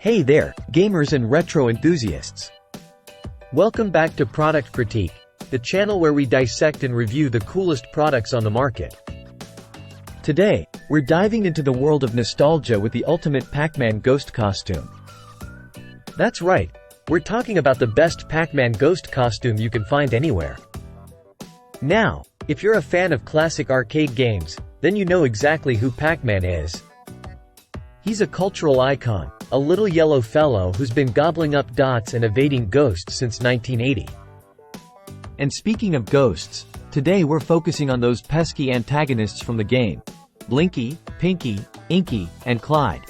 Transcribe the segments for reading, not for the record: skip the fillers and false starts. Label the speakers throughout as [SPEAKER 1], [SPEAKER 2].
[SPEAKER 1] Hey there, gamers and retro enthusiasts. Welcome back to Product Critique, the channel where we dissect and review the coolest products on the market. Today, we're diving into the world of nostalgia with the ultimate Pac-Man Ghost Costume. That's right, we're talking about the best Pac-Man Ghost Costume you can find anywhere. Now, if you're a fan of classic arcade games, then you know exactly who Pac-Man is. He's a cultural icon, a little yellow fellow who's been gobbling up dots and evading ghosts since 1980. And speaking of ghosts, today we're focusing on those pesky antagonists from the game: Blinky, Pinky, Inky, and Clyde.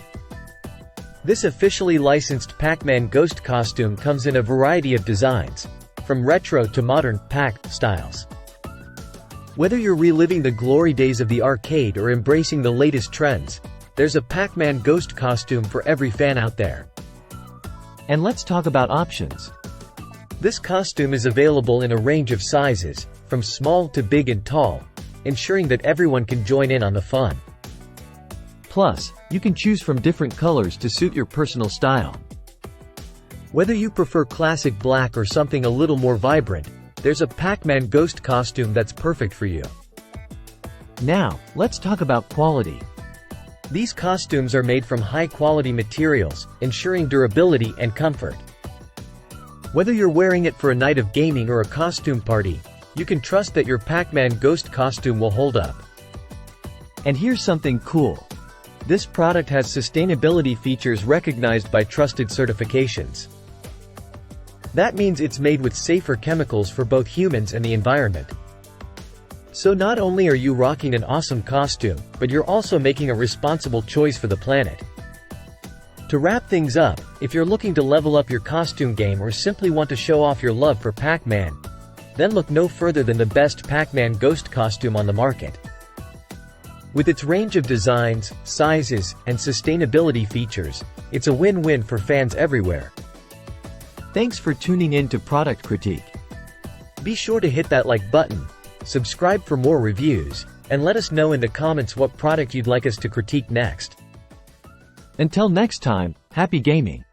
[SPEAKER 1] This officially licensed Pac-Man Ghost Costume comes in a variety of designs, from retro to modern Pac styles. Whether you're reliving the glory days of the arcade or embracing the latest trends, there's a Pac-Man Ghost Costume for every fan out there. And let's talk about options. This costume is available in a range of sizes, from small to big and tall, ensuring that everyone can join in on the fun. Plus, you can choose from different colors to suit your personal style. Whether you prefer classic black or something a little more vibrant, there's a Pac-Man Ghost Costume that's perfect for you. Now, let's talk about quality. These costumes are made from high-quality materials, ensuring durability and comfort. Whether you're wearing it for a night of gaming or a costume party, you can trust that your Pac-Man Ghost Costume will hold up. And here's something cool. This product has sustainability features recognized by trusted certifications. That means it's made with safer chemicals for both humans and the environment. So not only are you rocking an awesome costume, but you're also making a responsible choice for the planet. To wrap things up, if you're looking to level up your costume game or simply want to show off your love for Pac-Man, then look no further than the best Pac-Man Ghost Costume on the market. With its range of designs, sizes, and sustainability features, it's a win-win for fans everywhere. Thanks for tuning in to Product Critique. Be sure to hit that like button, subscribe for more reviews, and let us know in the comments what product you'd like us to critique next. Until next time, happy gaming!